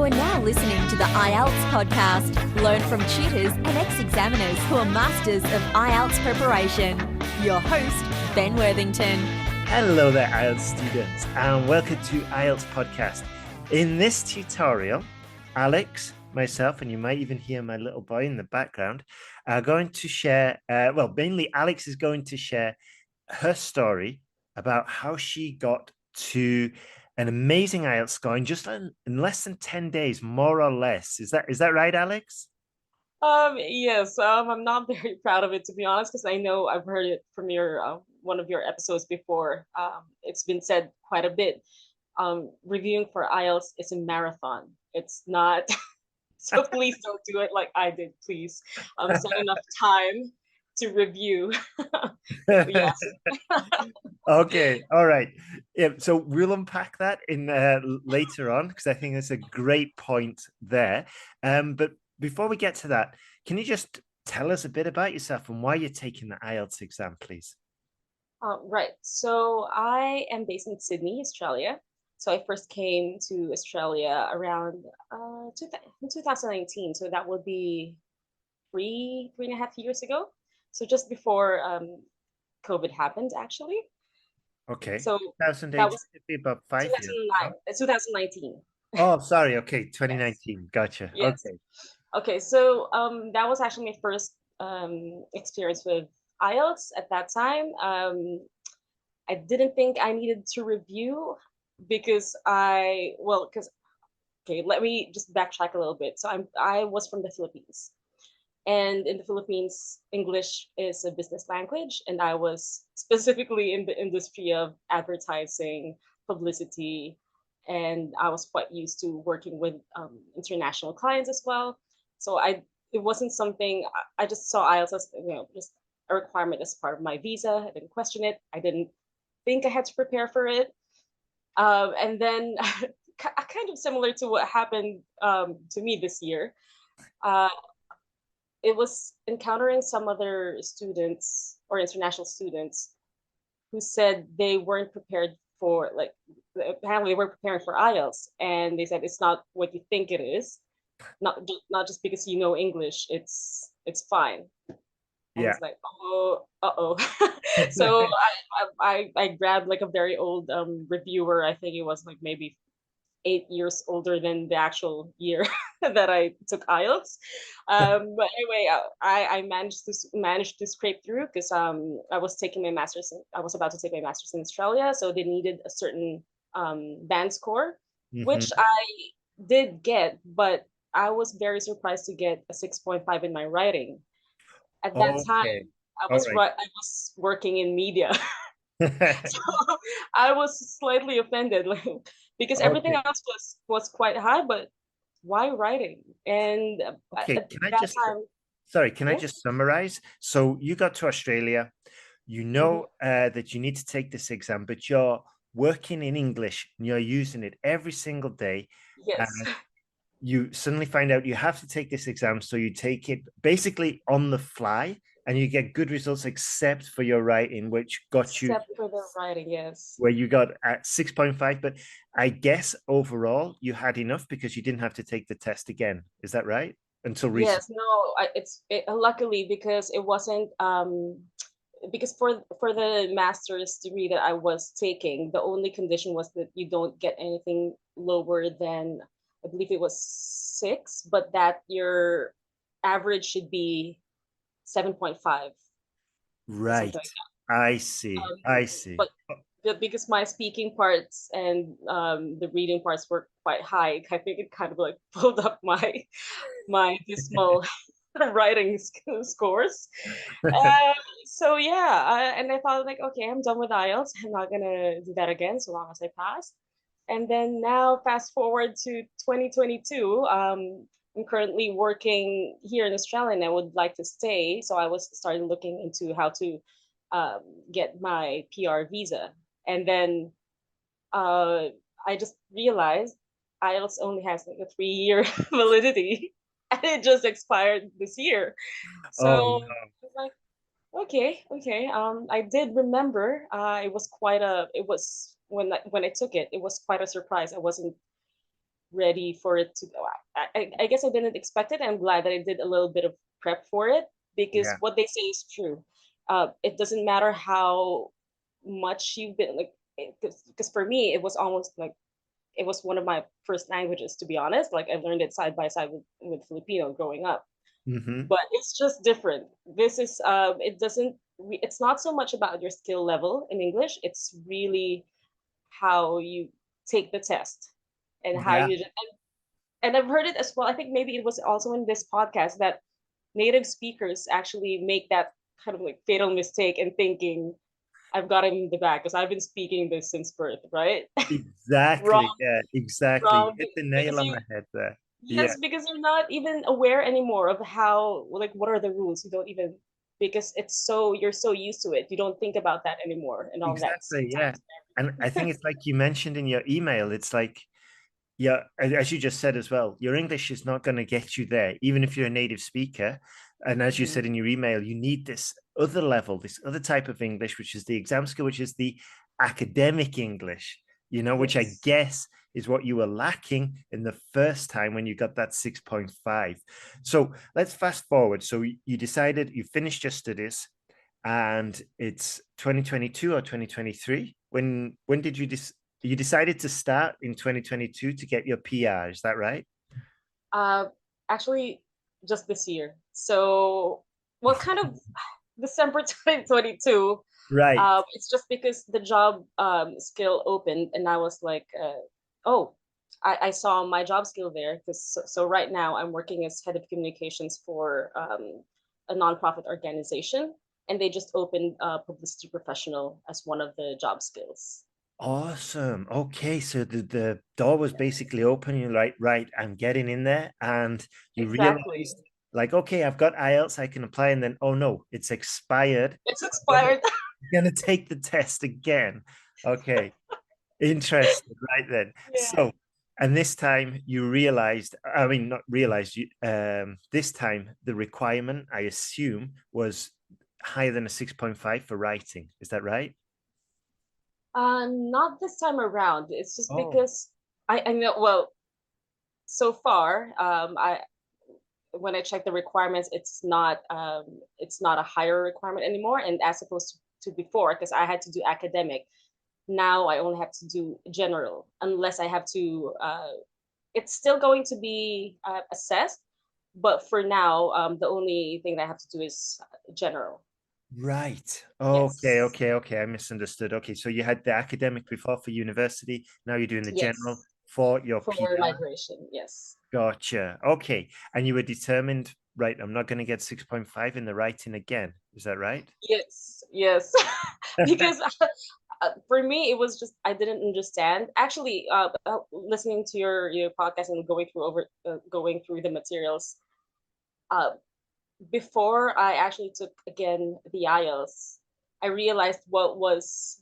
You're now listening to the IELTS podcast. Learn from tutors and ex-examiners who are masters of IELTS preparation. Your host, Ben Worthington. Hello there, IELTS students, and welcome to IELTS Podcast. In this tutorial, Alex, myself, and you might even hear my little boy in the background, are going to share, mainly Alex is going to share her story about how she got to an amazing IELTS score in just in less than 10 days, more or less. Is that right, Alex? Yes. I'm not very proud of it, to be honest, because I know I've heard it from your one of your episodes before. It's been said quite a bit. Reviewing for IELTS is a marathon. It's not. So please don't do it like I did, please. Set enough time to review. Yes. Okay, all right. Yeah, so we'll unpack that in later on because I think that's a great point there. But before we get to that, can you just tell us a bit about yourself and why you're taking the IELTS exam, please? Right. So I am based in Sydney, Australia. So I first came to Australia around 2019. So that would be three and a half years ago. So just before COVID happened, actually. Okay. So 2008 that was should be about 5 years. 2019. Oh, sorry. Okay, 2019. Yes. Gotcha. Yes. Okay. Okay. So that was actually my first experience with IELTS at that time. I didn't think I needed to review because okay, let me just backtrack a little bit. So I was from the Philippines. And in the Philippines, English is a business language. And I was specifically in the industry of advertising, publicity, and I was quite used to working with international clients as well. So it wasn't something I just saw IELTS as just a requirement as part of my visa. I didn't question it. I didn't think I had to prepare for it. And then kind of similar to what happened to me this year. It was encountering some other students or international students who said they weren't prepared for, like, apparently they weren't preparing for IELTS, and they said it's not what you think it is. Not just because you know English, it's fine. And Yeah. it's like, oh. So I grabbed like a very old reviewer. I think it was like maybe 8 years older than the actual year that I took IELTS. But anyway, I managed to scrape through because I was taking my master's. I was about to take my master's in Australia, so they needed a certain band score, which I did get, but I was very surprised to get a 6.5 in my writing. At that time, I was working in media. So I was slightly offended, like, because everything else was quite high, but why writing? And Okay, at that time, can I just summarize? So you got to Australia, you know that you need to take this exam, but you're working in English and you're using it every single day. Yes. You suddenly find out you have to take this exam, so you take it basically on the fly and you get good results except for your writing, which got you Except for the writing, yes. where you got at 6.5. But I guess overall you had enough because you didn't have to take the test again. Is that right? Until recently. Yes, no, luckily because it wasn't because for the master's degree that I was taking, the only condition was that you don't get anything lower than, I believe it was 6, but that your average should be 7.5. Right. Like I see. But because my speaking parts and the reading parts were quite high, I think it kind of like pulled up my dismal writing scores. So yeah, and I thought like, okay, I'm done with IELTS. I'm not gonna do that again so long as I pass. And then now, fast forward to 2022. I'm currently working here in Australia, and I would like to stay. So I was started looking into how to get my PR visa, and then I just realized IELTS only has like a 3-year validity, and it just expired this year. So I was like, okay. I did remember. It was when I took it. It was quite a surprise. I wasn't ready for it to go. I guess I didn't expect it. I'm glad that I did a little bit of prep for it, because Yeah. what they say is true. It doesn't matter how much you've been like, because for me it was almost like it was one of my first languages, to be honest. Like I learned it side by side with Filipino growing up, Hmm. but it's just different. This is it doesn't it's not so much about your skill level in English. It's really how you take the test and how Yeah. you and I've heard it as well. I think maybe it was also in this podcast that native speakers actually make that kind of like fatal mistake in thinking I've got it in the bag because I've been speaking this since birth, right? Exactly. Wrong, Yeah, exactly. You wrong. hit the Because nail on you, the head there. Yeah, yes, because you're not even aware anymore of how, like, what are the rules. You don't even, because it's so, you're so used to it. You don't think about that anymore and all that exactly. Yeah. syntax And and I think everything. it's like you mentioned in your email, it's like, yeah, as you just said as well, your English is not going to get you there, even if you're a native speaker. And as you Mhm. said in your email, you need this other level, this other type of English, which is the exam skill, which is the academic English, which I Yes. guess is what you were lacking in the first time when you got that 6.5. So let's fast forward. So you decided you finished your studies and it's 2022 or 2023. When did you decided to start in 2022 to get your PR, is that right? Uh, Actually, just this year. So, well, kind of December 2022. Right. It's just because the job skill opened, and I was like, oh, I saw my job skill there. Because so right now I'm working as head of communications for a nonprofit organization, and they just opened publicity professional as one of the job skills. Awesome. Okay, so the door was basically open. You're like, right, I'm getting in there, and you Exactly. realized, like, okay, I've got IELTS, I can apply, and then, oh no, it's expired. It's Gonna, expired. gonna take the test again. Okay, interesting, right then. Yeah. So, and this time you realized, I mean, not realized, this time the requirement, I assume, was higher than a 6.5 for writing. Is that right? Not this time around. It's just Oh, because I know, well, so far, I when I check the requirements, it's not a higher requirement anymore, and as opposed to before, because I had to do academic. Now I only have to do general, unless I have to. It's still going to be assessed, but for now, the only thing that I have to do is general. right. Okay, Yes, okay, okay. I misunderstood. Okay, so you had the academic before for university. Now you're doing the general yes, for your for PR. migration. Yes. Gotcha. Okay. And you were determined, right? I'm not going to get 6.5 in the writing again. Is that right? Yes, yes. Because for me, it was just I didn't understand. Actually, listening to your podcast and going through the materials, uh, before I actually took again the IELTS, I realized what was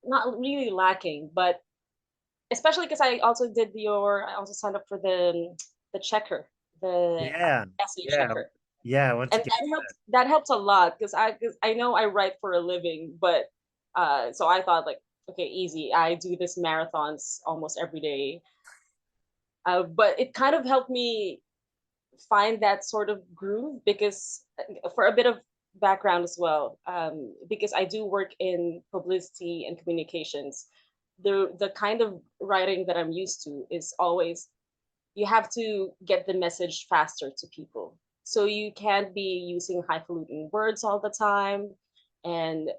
not really lacking, but especially because I also signed up for the checker, the Yeah. essay Yeah. checker, Yeah. I want to and get that helped a lot because I know I write for a living, but so I thought like, okay, easy. I do this marathons almost every day, but it kind of helped me find that sort of groove because for a bit of background as well, because I do work in publicity and communications. The kind of writing that I'm used to is always you have to get the message faster to people. So you can't be using highfalutin words all the time. And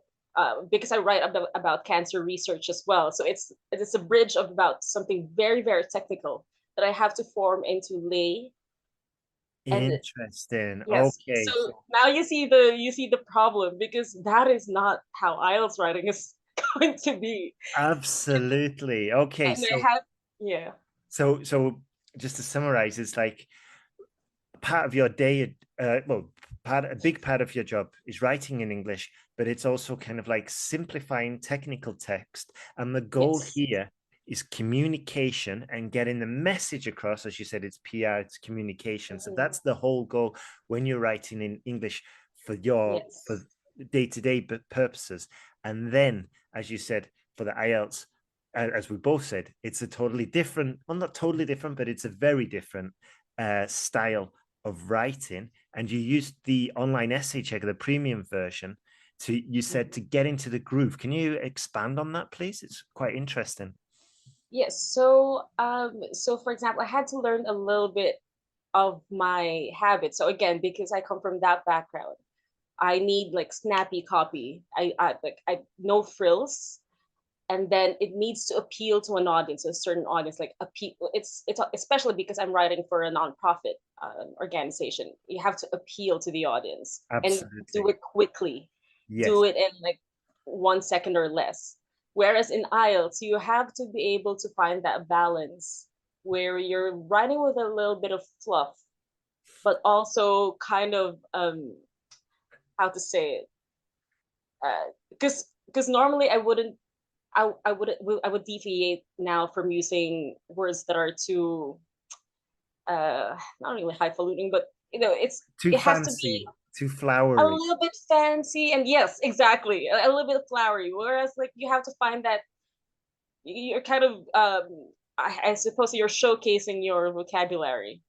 because I write about cancer research as well, so it's a bridge of about something very very technical that I have to form into lay. And interesting. yes, Okay. so now you see the problem because that is not how IELTS writing is going to be. Absolutely. Okay. And I So, have yeah. so just to summarize, it's like part of your day, well, a big part of your job is writing in English, but it's also kind of like simplifying technical text. And the goal Yes. here is communication and getting the message across. As you said, it's PR, it's communication. So Mhm. that's the whole goal when you're writing in English for your for Yes. day-to-day purposes. And then, as you said, for the IELTS, as we both said, it's a totally different, well, not totally different, but it's a very different style of writing. And you used the online essay checker, the premium version, you said, to get into the groove. Can you expand on that, please? It's quite interesting. Yes. So for example, I had to learn a little bit of my habits. So again, because I come from that background, I need like snappy copy. I no frills, and then it needs to appeal to an audience, a certain audience. Like appeal. It's especially because I'm writing for a nonprofit organization. You have to appeal to the audience and do Absolutely. it quickly. Do Yes. it in like 1 second or less. Whereas in IELTS, you have to be able to find that balance where you're writing with a little bit of fluff, but also kind of how to say it, because normally I would deviate now from using words that are too not really highfalutin, but Too it has to be fancy, too a flowery. little bit fancy, and yes, exactly, a little bit flowery. Whereas like you have to find that you're kind of I suppose you're showcasing your vocabulary,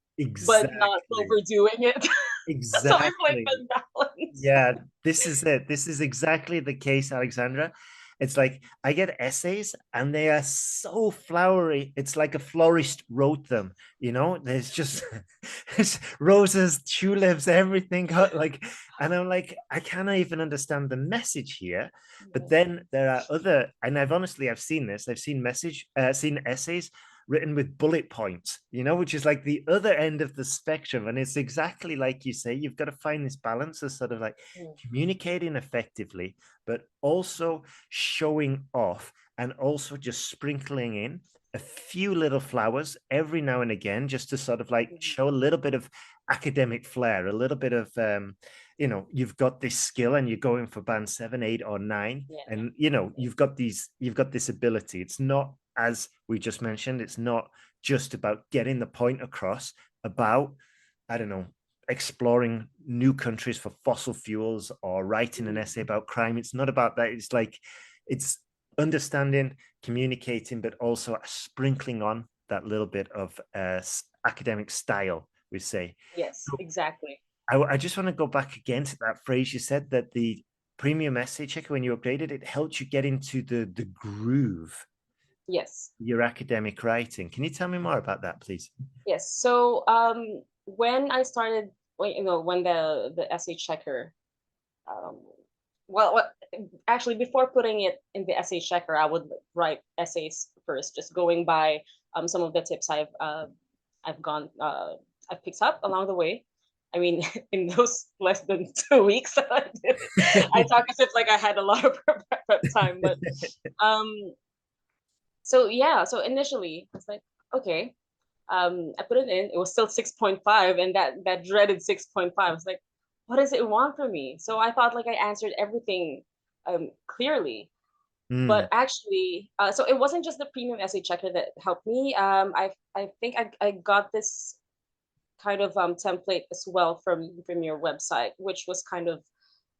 but not Exactly. overdoing it. So it's like Exactly. the balance. Yeah, this is it. This is exactly the case, Alexandra. It's like I get essays and they are so flowery. It's like a florist wrote them, you know? There's just there's roses, tulips, everything. Like, and I'm like, I cannot even understand the message here. But then there are other, and I've seen this. I've seen essays written with bullet points, you know, which is like the other end of the spectrum. And it's exactly like you say, you've got to find this balance of sort of like communicating effectively, but also showing off and also just sprinkling in a few little flowers every now and again, just to sort of like show a little bit of academic flair, a little bit of, you've got this skill and you're going for band 7, 8, or 9. Yeah. And, you've got this ability. It's not, as we just mentioned, it's not just about getting the point across about, I don't know, exploring new countries for fossil fuels or writing an essay about crime. It's not about that. It's like, it's understanding, communicating, but also sprinkling on that little bit of academic style, we say. Yes, So exactly. I just want to go back again to that phrase you said, that the premium essay checker, when you updated it, helped you get into the groove, Yes. your academic writing. Can you tell me more about that, please? Yes. So when I started, when the essay checker, um, well, actually, before putting it in the essay checker, I would write essays first, just going by some of the tips I've gone I've picked up along the way. I mean, in those less than 2 weeks that I did it, I talk as if like I had a lot of prep time, but um, so yeah. So initially, it's like, okay, I put it in. It was still 6.5, and that dreaded 6.5. I was like, what does it want from me? So I thought like I answered everything clearly, but Mm, actually, so it wasn't just the premium essay checker that helped me. I think I got this kind of template as well from your website, which was kind of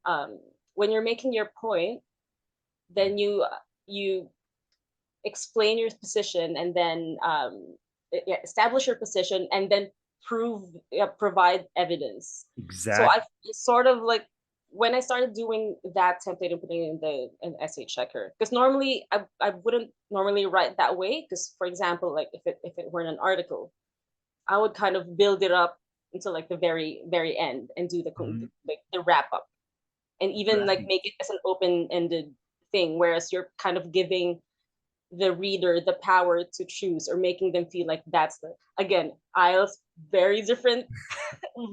um, when you're making your point, then you explain your position, and then establish your position, and then provide evidence. So I exactly. sort of like, when I started doing that template and putting it in the an essay checker, because normally I wouldn't normally write that way, because for example, like if it were an article, I would kind of build it up until like the very end and do Mm, like the wrap up, and even like right. make it as an open ended thing, whereas you're kind of giving the reader the power to choose, or making them feel like that's the, again, IELTS, very different,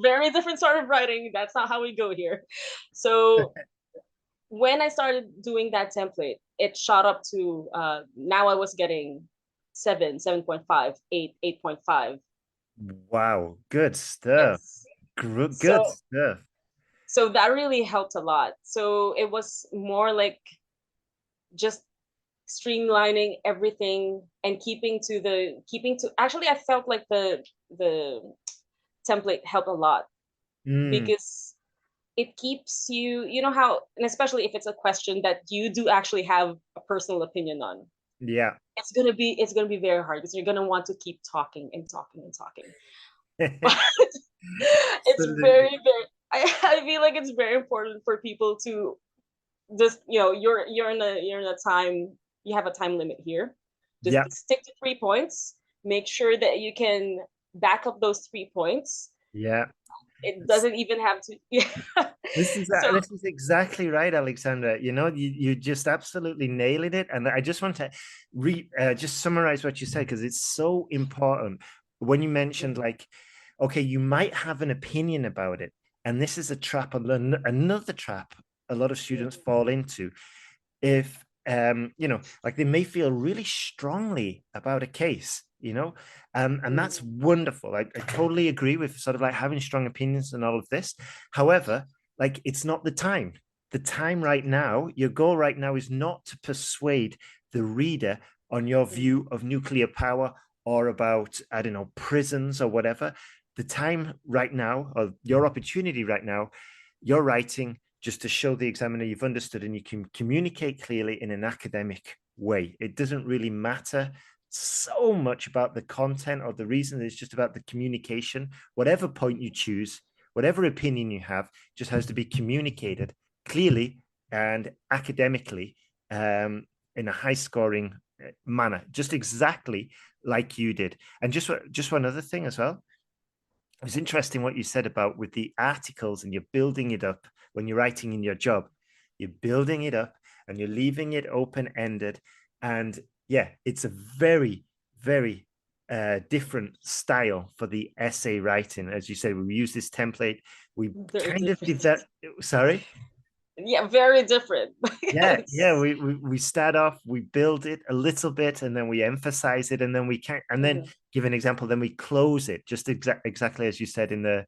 very different sort of writing. That's not how we go here. So when I started doing that template, it shot up to now I was getting 7, 7.5, 8, 8.5. Wow, good stuff. Yes. Good So stuff. so that really helped a lot. So it was more like just streamlining everything and keeping to, actually I felt like the template helped a lot, Mm, because it keeps you, you know how, and especially if it's a question that you do actually have a personal opinion on, Yeah. it's gonna be very hard because you're gonna want to keep talking and talking and talking. But it's Absolutely. very I feel like it's very important for people to just, you're in a time, you have a time limit here. Yeah. Just stick to 3 points. Make sure that you can back up those 3 points. Yeah. It doesn't even have to. Yeah. So This is exactly right, Alexandra. You just absolutely nailing it. And I just want to just summarize what you said because it's so important. When you mentioned like, okay, you might have an opinion about it, and this is a trap, another trap a lot of students fall into. If like they may feel really strongly about a case, and that's wonderful. I totally agree with sort of like having strong opinions and all of this. However, like it's not the time. The time right now, your goal right now is not to persuade the reader on your view of nuclear power or about, I don't know, prisons or whatever. The time right now, or your opportunity right now, you're writing just to show the examiner you've understood and you can communicate clearly in an academic way. It doesn't really matter so much about the content or the reason. It's just about the communication. Whatever point you choose, whatever opinion you have, just has to be communicated clearly and academically, in a high scoring manner, just exactly like you did. And just one other thing as well. It was interesting what you said about with the articles, and you're building it up when you're writing in your job. You're building it up and you're leaving it open ended. And yeah, it's a very, very different style for the essay writing. As you said, we use this template. We very kind of different. develop. Sorry. Yeah, very different. Yeah, Yes. we start off, we build it a little bit, and then we emphasize it, and then we can, and then give an example, then we close it, just exactly as you said in the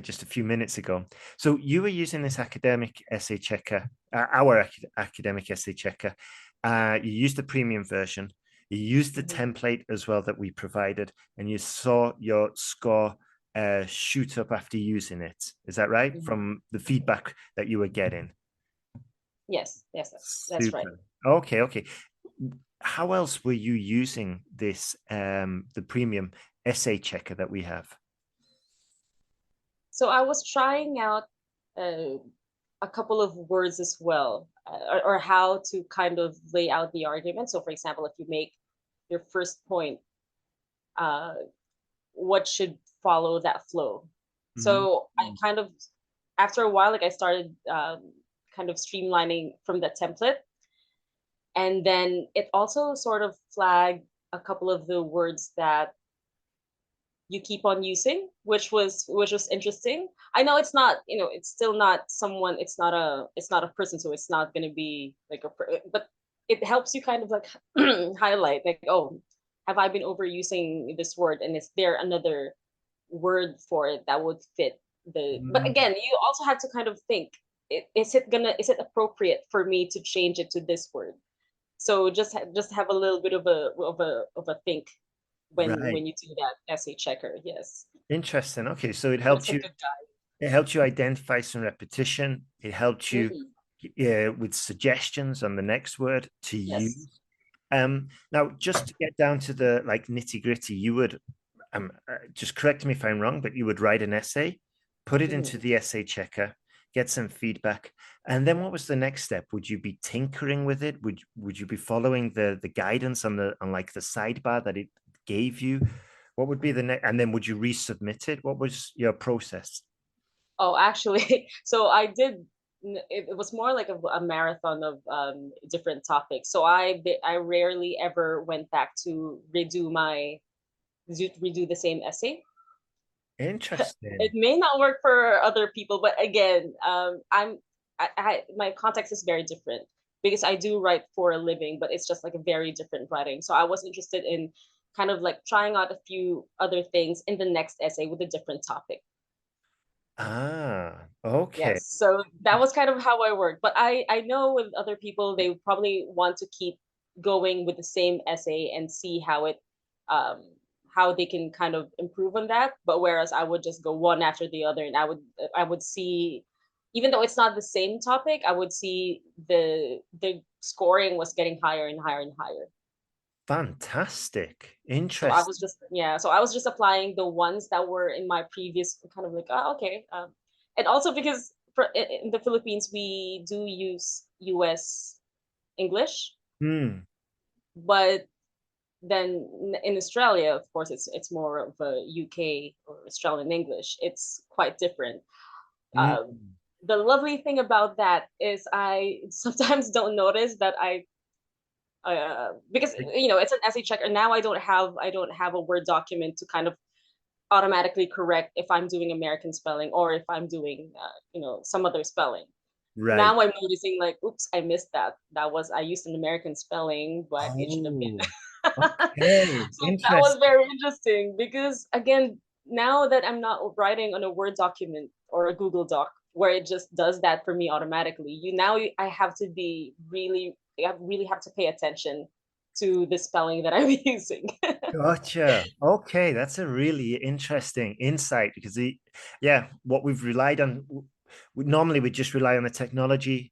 just a few minutes ago. So you were using this academic essay checker, our academic essay checker. You used the premium version. You used the template as well that we provided, and you saw your score shoot up after using it. Is that right? From the feedback that you were getting? Yes, that's right. Super. Okay, okay. How else were you using this, the premium essay checker that we have? So I was trying out uh, a couple of words as well, or how to kind of lay out the argument. So, for example, if you make your first point, uh, what should follow that flow? So I kind of, after a while, like I started kind of streamlining from the template, and then it also sort of flagged a couple of the words that you keep on using, which was interesting. I know it's not, it's still not someone, it's not a person, so it's not going to be like but it helps you kind of like highlight like, oh, have I been overusing this word, and is there another word for it that would fit the, but Mm. again, you also have to kind of think, is it appropriate for me to change it to this word? So just have a little bit of a think Right. when you do that essay checker. Yes, Interesting. Okay, so it that's helped a you. good guide. It helped you identify some repetition. It helped you Hmm. with suggestions on the next word to Yes. use. Now, just to get down to the like nitty gritty, you would just correct me if I'm wrong, but you would write an essay, put it into Hmm. the essay checker, get some feedback, and then what was the next step? Would you be tinkering with it? Would you be following the guidance on like the sidebar that it gave you? What would be the next? And then would you resubmit it? What was your process? Oh, actually, so I did. It was more like a marathon of different topics. So I rarely ever went back to redo the same essay. It Interesting. may not work for other people, but again, my context is very different because I do write for a living, but it's just like a very different writing. So I was interested in kind of like trying out a few other things in the next essay with a different topic. Ah, okay. Yes, so that was kind of how I work. But I know with other people, they probably want to keep going with the same essay and see um how they can kind of improve on that. But whereas I would just go one after the other, and I would see even though it's not the same topic, I would see the scoring was getting higher and higher and higher. Fantastic. So I Interesting. was just, yeah, so I was just applying the ones that were in my previous, kind of like, oh, okay. And also because in the Philippines, we do use US English, but then in Australia, of course, it's more of a UK or Australian English. It's quite different. Mm. The lovely thing about that is I sometimes don't notice that because it's an essay checker. Now I don't have a Word document to kind of automatically correct if I'm doing American spelling or if I'm doing some other spelling. Right. Now I'm noticing, like, oops, I missed that. I used an American spelling, but it should have been. Oh, okay. So that was Interesting. very interesting because, again, now that I'm not writing on a Word document or a Google Doc where it just does that for me automatically, I have to be really, I really have to pay attention to the spelling that I'm using. Gotcha. Okay, that's a really interesting insight because what we've relied on, normally we just rely on the technology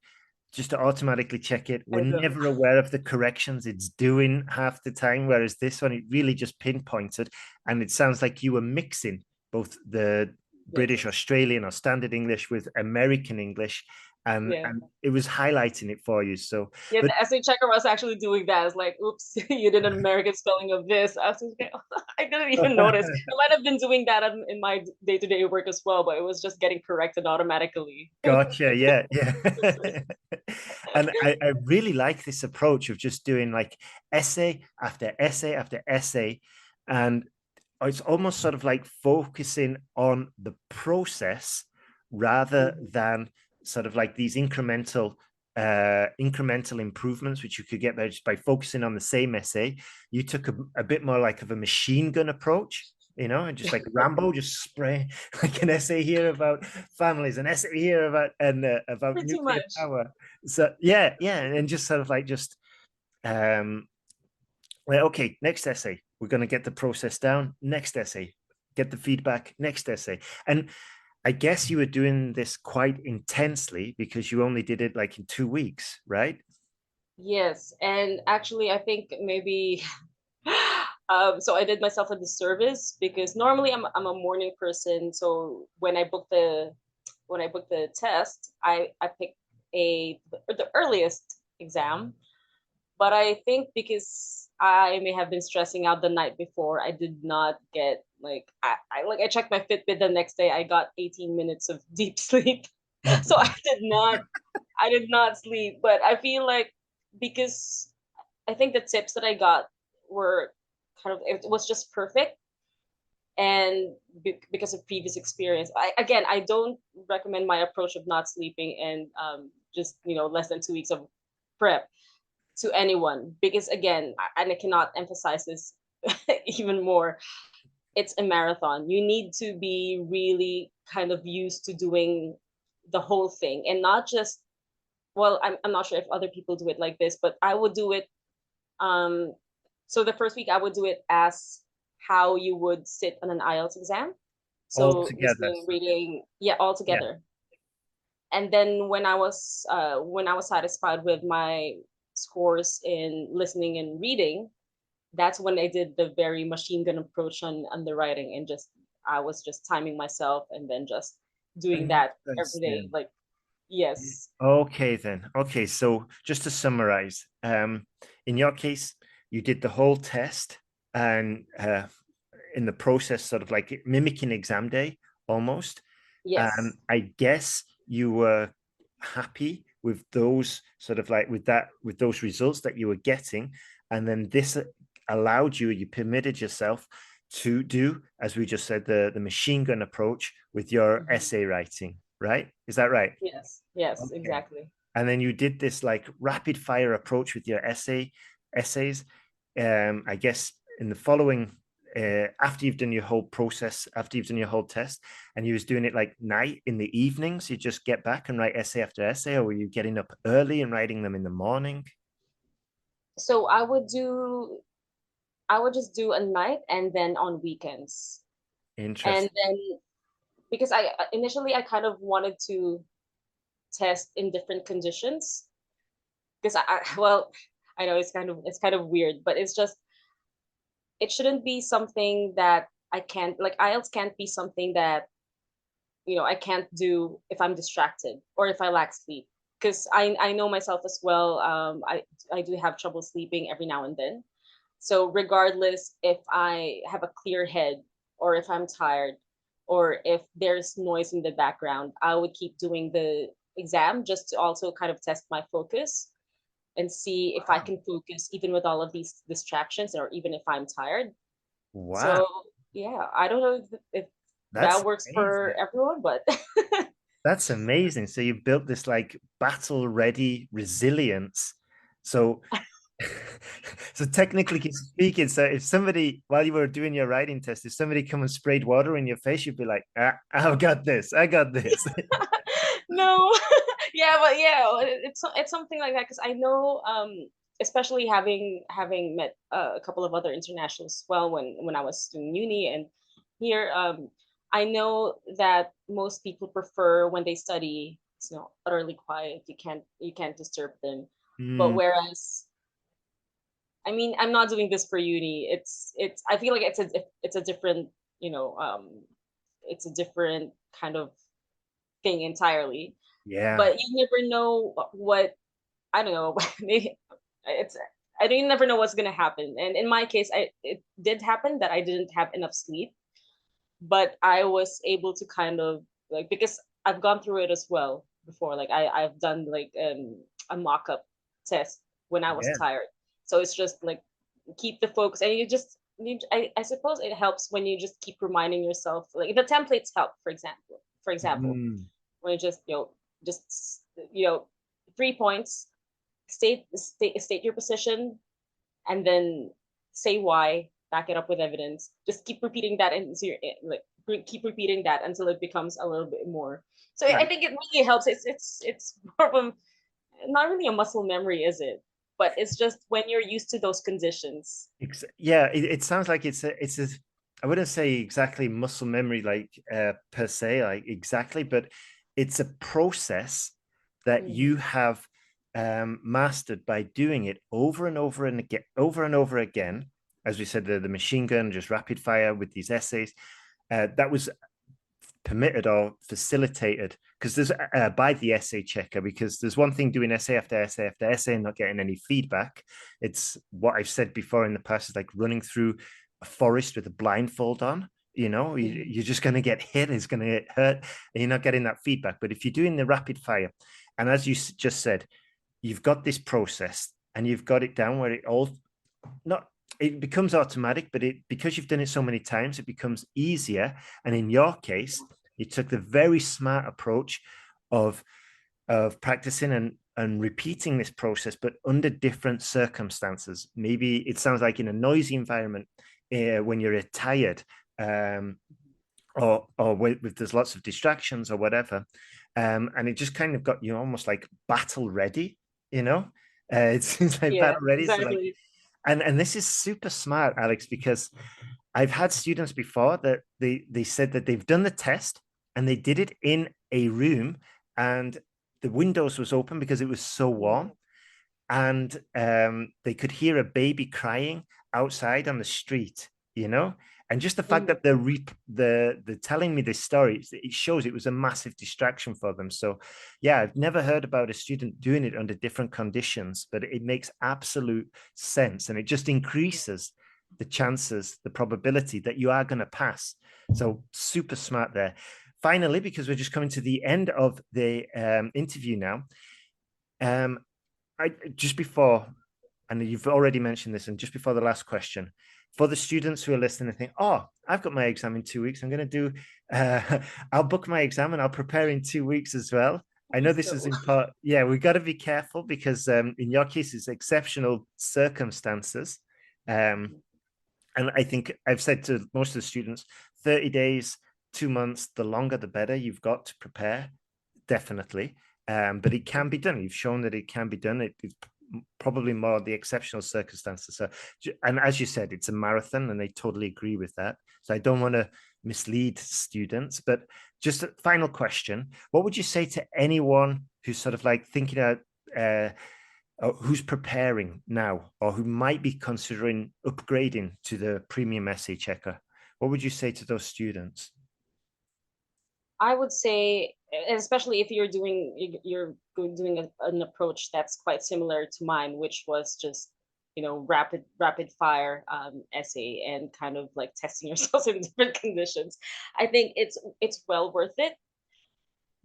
just to automatically check it. We're I know. never aware of the corrections it's doing half the time, whereas this one, it really just pinpointed. And it sounds like you were mixing both the British, Yes. Australian, or Standard English with American English, Yeah. and it was highlighting it for you. So, Yeah, but the essay checker was actually doing that. It's like, oops, you did an American spelling of this. I was like, I didn't even notice. I might have been doing that in my day-to-day work as well, but it was just getting corrected automatically. Gotcha. Yeah. Yeah. And I really like this approach of just doing like essay after essay after essay. And it's almost sort of like focusing on the process rather than sort of like these incremental improvements which you could get there just by focusing on the same essay. You took a bit more like of a machine gun approach, and just like Rambo, just spray like an essay here about families, an essay here about Pretty nuclear much. power. So yeah, and just sort of like just um well, okay, next essay, we're going to get the process down. Next essay, get the feedback. Next essay. And I guess you were doing this quite intensely because you only did it like in 2 weeks, right? Yes, and actually, I think maybe so I did myself a disservice because normally I'm a morning person. So when I book the test, I pick the earliest exam. But I think because I may have been stressing out the night before, I did not get, like, I checked my Fitbit the next day. I got 18 minutes of deep sleep, so I did not sleep. But I feel like because I think the tips that I got were kind of, it was just perfect, and because of previous experience, I don't recommend my approach of not sleeping and just less than 2 weeks of prep to anyone, because again, and I cannot emphasize this even more, it's a marathon. You need to be really kind of used to doing the whole thing and not just, well, I'm not sure if other people do it like this, but I would do it, um so the first week I would do it as how you would sit on an IELTS exam, All so together. listening, reading, yeah, all Yeah. together. And then when I was satisfied with my scores in listening and reading, that's when I did the very machine gun approach on the writing, and just I was just timing myself and then just doing that every day. Interesting. Like, yes. Okay, then. Okay, so just to summarize, in your case, you did the whole test and in the process, sort of like mimicking exam day almost. And Yes. I guess you were happy with those sort of like with those results that you were getting. And then this allowed you, you permitted yourself to do, as we just said, the machine gun approach with your Mhm. essay writing, right? Is that right? Yes, Okay. exactly. And then you did this like rapid fire approach with your essays. I guess in the following after you've done your whole process, after you've done your whole test, and you was doing it like night in the evenings, you just get back and write essay after essay, or were you getting up early and writing them in the morning? So I would just do a night and then on weekends. And Interesting. then because I initially I kind of wanted to test in different conditions. Because well, I know it's kind of weird, but it's just it shouldn't be something that I can't, like IELTS can't be something that, you know, I can't do if I'm distracted or if I lack sleep. Because I know myself as well. I do have trouble sleeping every now and then. So regardless if I have a clear head or if I'm tired or if there's noise in the background, I would keep doing the exam just to also kind of test my focus and see if I Wow. can focus even with all of these distractions or even if I'm tired. Wow. So yeah, I don't know if That's that works for amazing. everyone, but That's amazing. So you've built this like battle ready resilience. So so technically speaking, so if somebody while you were doing your writing test, if somebody come and sprayed water in your face, you'd be like, I've got this, I got this. no, yeah, but yeah, it's something like that because I know, especially having met a couple of other internationals as well when I was in uni and here, I know that most people prefer when they study, it's not utterly quiet. You can't disturb them. But Mm, whereas, I mean, I'm not doing this for uni. It's I feel like it's a different, you know, it's a different kind of thing entirely, yeah, but you never know what, I don't know. Maybe it's, I don't, you never know what's gonna happen. And in my case, it did happen that I didn't have enough sleep, but I was able to kind of like, because I've gone through it as well before. Like I've done like a mock up test when I was yeah, tired. So it's just like keep the focus, and I suppose it helps when you just keep reminding yourself, like the templates help. For example, mm, when you just, you know, just, you know, 3 points, state your position, and then say why, back it up with evidence. Just keep repeating that, and like keep repeating that until it becomes a little bit more. So I right. think it really helps. It's more of a, not really a muscle memory, is it? But it's just when you're used to those conditions. Yeah, it sounds like it's a I wouldn't say exactly muscle memory like per se, like exactly, but it's a process that you Mm-hmm. have mastered by doing it over and over and again, over and over again. As we said, the machine gun, just rapid fire with these essays. That was permitted or facilitated because there's by the essay checker, because there's one thing doing essay after essay after essay and not getting any feedback. It's what I've said before in the past, is like running through a forest with a blindfold on. You know, Mm-hmm. you're just going to get hit, it's going to get hurt, and you're not getting that feedback. But if you're doing the rapid fire, and as you just said, you've got this process and you've got it down where it all not it becomes automatic, but it, because you've done it so many times, it becomes easier. And in your case, you took the very smart approach of practicing and repeating this process, but under different circumstances. Maybe it sounds like in a noisy environment, when you're tired, or with there's lots of distractions or whatever, and it just kind of got you almost like battle ready, you know. It seems like Yeah, battle ready. So like, exactly. and this is super smart, Alex, because I've had students before that they said that they've done the test and they did it in a room and the windows was open because it was so warm, and they could hear a baby crying outside on the street, you know. And just the fact Mm-hmm. that they're telling me this story, it shows it was a massive distraction for them. So yeah, I've never heard about a student doing it under different conditions, but it makes absolute sense, and it just increases the chances, the probability that you are going to pass. So super smart there. Finally, because we're just coming to the end of the interview now, um, I just before, and you've already mentioned this, and just before the last question, for the students who are listening and think, oh, I've got my exam in 2 weeks. I'm going to do, I'll book my exam and I'll prepare in 2 weeks as well. I know this is So important. Yeah, we've got to be careful because in your case, it's exceptional circumstances. Um, and I think I've said to most of the students, 30 days, 2 months, the longer the better you've got to prepare, definitely. But it can be done. You've shown that it can be done. It's probably more the exceptional circumstances. So, and as you said, it's a marathon, and I totally agree with that. So I don't want to mislead students, but just a final question: what would you say to anyone who's sort of like thinking out, who's preparing now, or who might be considering upgrading to the premium essay checker, what would you say to those students? I would say, especially if you're doing an approach that's quite similar to mine, which was just rapid fire essay and kind of like testing yourselves in different conditions. I think it's well worth it,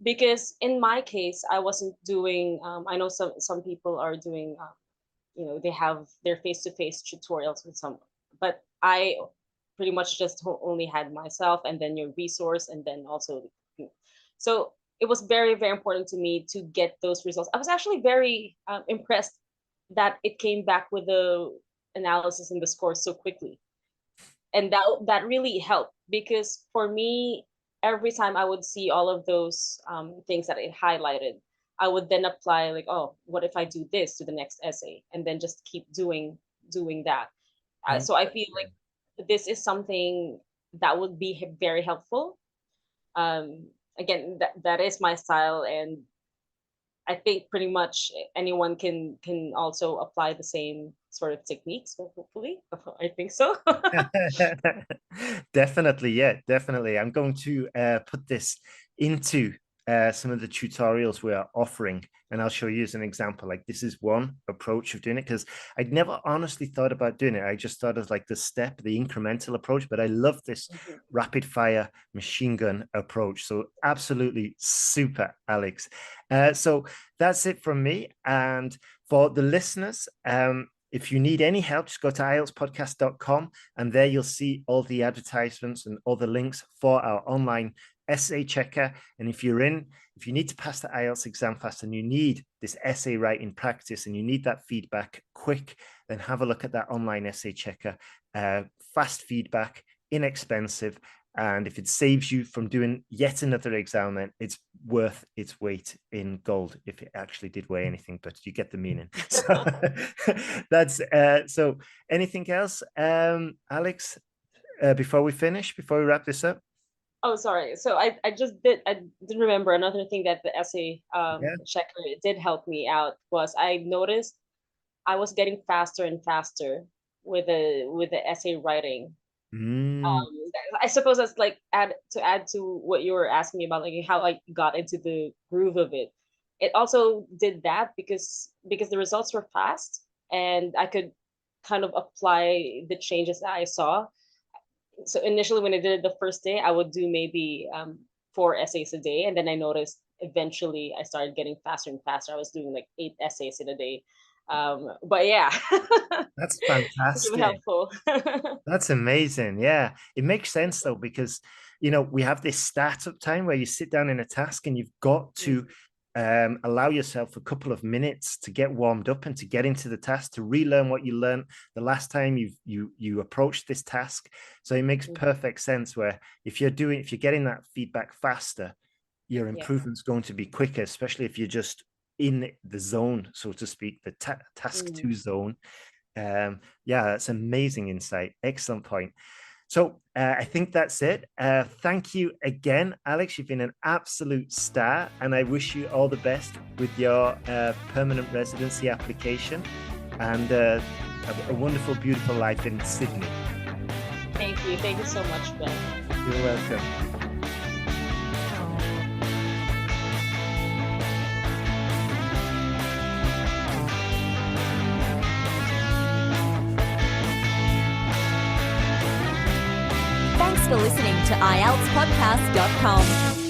because in my case I wasn't doing. I know some people are doing. They have their face-to-face tutorials with some, but I pretty much just only had myself and then your resource, and then also so it was very, very important to me to get those results. I was actually very impressed that it came back with the analysis and the score so quickly, and that really helped, because for me, every time I would see all of those things that it highlighted, I would then apply, like, oh, what if I do this to the next essay, and then just keep doing that. So I feel like this is something that would be very helpful. Again, that is my style, and I think pretty much anyone can also apply the same sort of techniques. Hopefully, I think so. Definitely, yeah, definitely. I'm going to put this into some of the tutorials we are offering, and I'll show you as an example. Like, this is one approach of doing it, because I'd never honestly thought about doing it. I just thought of like the incremental approach, but I love this rapid fire machine gun approach. So absolutely super, Alex. So that's it from me. And for the listeners, if you need any help, just go to IELTSPodcast.com, and there you'll see all the advertisements and all the links for our online essay checker. And if you need to pass the IELTS exam fast, and you need this essay writing practice, and you need that feedback quick, then have a look at that online essay checker. Fast feedback, inexpensive. And if it saves you from doing yet another exam, then it's worth its weight in gold, if it actually did weigh anything, but you get the meaning. So that's so anything else, Alex, before we wrap this up? Oh, sorry. So I didn't remember another thing that the essay checker did help me out was I noticed I was getting faster and faster with the essay writing. I suppose that's like add to what you were asking me about, like how I got into the groove of it. It also did that because the results were fast, and I could kind of apply the changes that I saw. So initially, when I did it the first day, I would do maybe 4 essays a day, and then I noticed eventually I started getting faster and faster. I was doing like 8 essays in a day. But yeah, that's fantastic. Really helpful. That's amazing. Yeah, it makes sense though, because we have this startup time where you sit down in a task and you've got to allow yourself a couple of minutes to get warmed up and to get into the task, to relearn what you learned the last time you approached this task. So it makes perfect sense where if you're getting that feedback faster, your improvement's going to be quicker, especially if you're just in the zone, so to speak, the task 2 zone. Yeah, that's amazing insight. Excellent point. So I think that's it. Thank you again, Alex. You've been an absolute star, and I wish you all the best with your permanent residency application, and a wonderful, beautiful life in Sydney. Thank you. Thank you so much, Ben. You're welcome. Thanks for listening to IELTSPodcast.com.